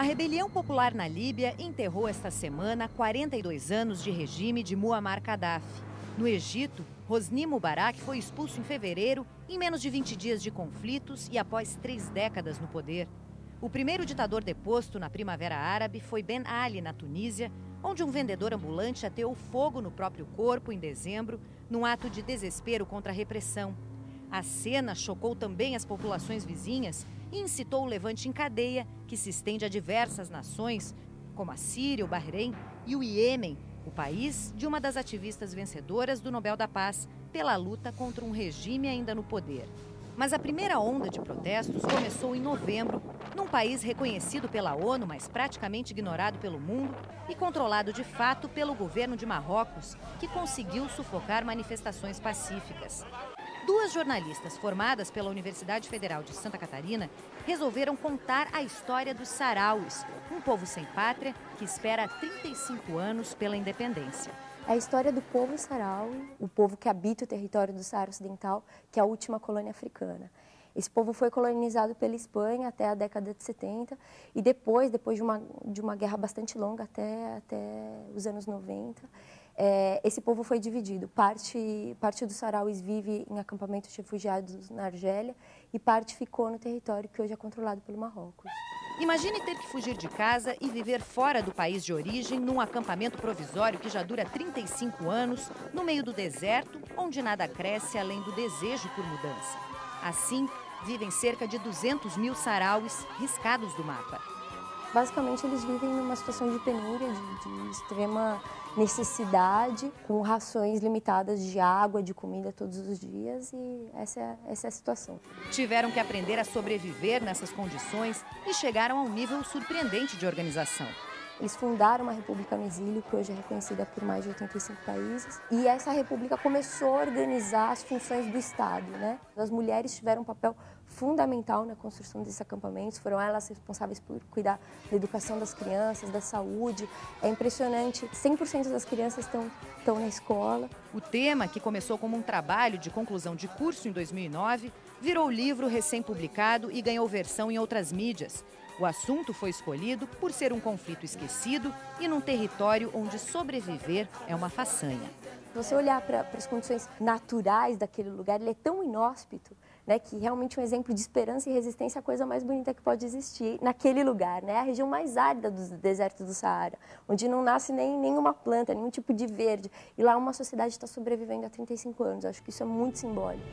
A rebelião popular na Líbia enterrou esta semana 42 anos de regime de Muammar Gaddafi. No Egito, Hosni Mubarak foi expulso em fevereiro, em menos de 20 dias de conflitos e após 3 décadas no poder. O primeiro ditador deposto na Primavera Árabe foi Ben Ali, na Tunísia, onde um vendedor ambulante ateou fogo no próprio corpo em dezembro, num ato de desespero contra a repressão. A cena chocou também as populações vizinhas e incitou o levante em cadeia, que se estende a diversas nações, como a Síria, o Bahrein e o Iêmen, o país de uma das ativistas vencedoras do Nobel da Paz pela luta contra um regime ainda no poder. Mas a primeira onda de protestos começou em novembro, num país reconhecido pela ONU, mas praticamente ignorado pelo mundo e controlado de fato pelo governo de Marrocos, que conseguiu sufocar manifestações pacíficas. 2 jornalistas formadas pela Universidade Federal de Santa Catarina resolveram contar a história dos sarauis, um povo sem pátria que espera há 35 anos pela independência. É a história do povo Saharaui, o povo que habita o território do Saara Ocidental, que é a última colônia africana. Esse povo foi colonizado pela Espanha até a década de 70 e depois de uma guerra bastante longa, até os anos 90, esse povo foi dividido. Parte dos sarauis vive em acampamentos de refugiados na Argélia e parte ficou no território que hoje é controlado pelo Marrocos. Imagine ter que fugir de casa e viver fora do país de origem, num acampamento provisório que já dura 35 anos, no meio do deserto, onde nada cresce além do desejo por mudança. Assim, vivem cerca de 200 mil sarauis riscados do mapa. Basicamente, eles vivem numa situação de penúria, de extrema necessidade, com rações limitadas de água, de comida todos os dias, e essa é a situação. Tiveram que aprender a sobreviver nessas condições e chegaram a um nível surpreendente de organização. Eles fundaram uma república no exílio, que hoje é reconhecida por mais de 85 países, e essa república começou a organizar as funções do Estado, né? As mulheres tiveram um papel fundamental na construção desses acampamentos, foram elas responsáveis por cuidar da educação das crianças, da saúde. É impressionante, 100% das crianças estão na escola. O tema, que começou como um trabalho de conclusão de curso em 2009, virou livro recém-publicado e ganhou versão em outras mídias. O assunto foi escolhido por ser um conflito esquecido e num território onde sobreviver é uma façanha. Se você olhar para as condições naturais daquele lugar, ele é tão inóspito, né, que realmente um exemplo de esperança e resistência é a coisa mais bonita que pode existir naquele lugar, né? A região mais árida do deserto do Saara, onde não nasce nenhuma planta, nenhum tipo de verde. E lá uma sociedade está sobrevivendo há 35 anos. Acho que isso é muito simbólico.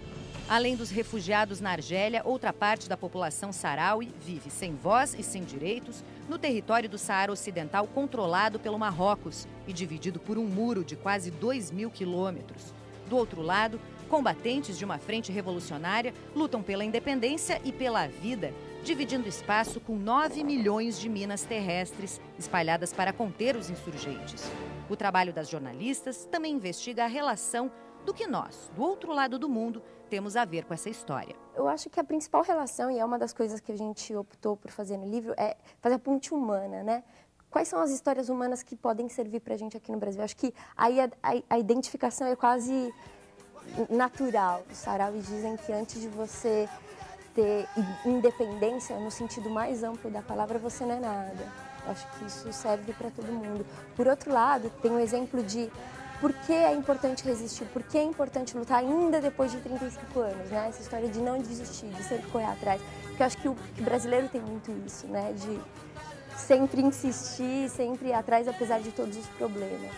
Além dos refugiados na Argélia, outra parte da população saharaui vive sem voz e sem direitos no território do Saara Ocidental controlado pelo Marrocos e dividido por um muro de quase 2.000 quilômetros. Do outro lado, combatentes de uma frente revolucionária lutam pela independência e pela vida, dividindo espaço com 9 milhões de minas terrestres espalhadas para conter os insurgentes. O trabalho das jornalistas também investiga a relação do que nós, do outro lado do mundo, temos a ver com essa história. Eu acho que a principal relação, e é uma das coisas que a gente optou por fazer no livro, é fazer a ponte humana, né? Quais são as histórias humanas que podem servir para a gente aqui no Brasil? Eu acho que aí a identificação é quase natural. Os sarauis dizem que antes de você ter independência, no sentido mais amplo da palavra, você não é nada. Eu acho que isso serve para todo mundo. Por outro lado, tem um exemplo de por que é importante resistir, por que é importante lutar ainda depois de 35 anos, né? Essa história de não desistir, de sempre correr atrás. Porque eu acho que o brasileiro tem muito isso, né? De sempre insistir, sempre ir atrás, apesar de todos os problemas.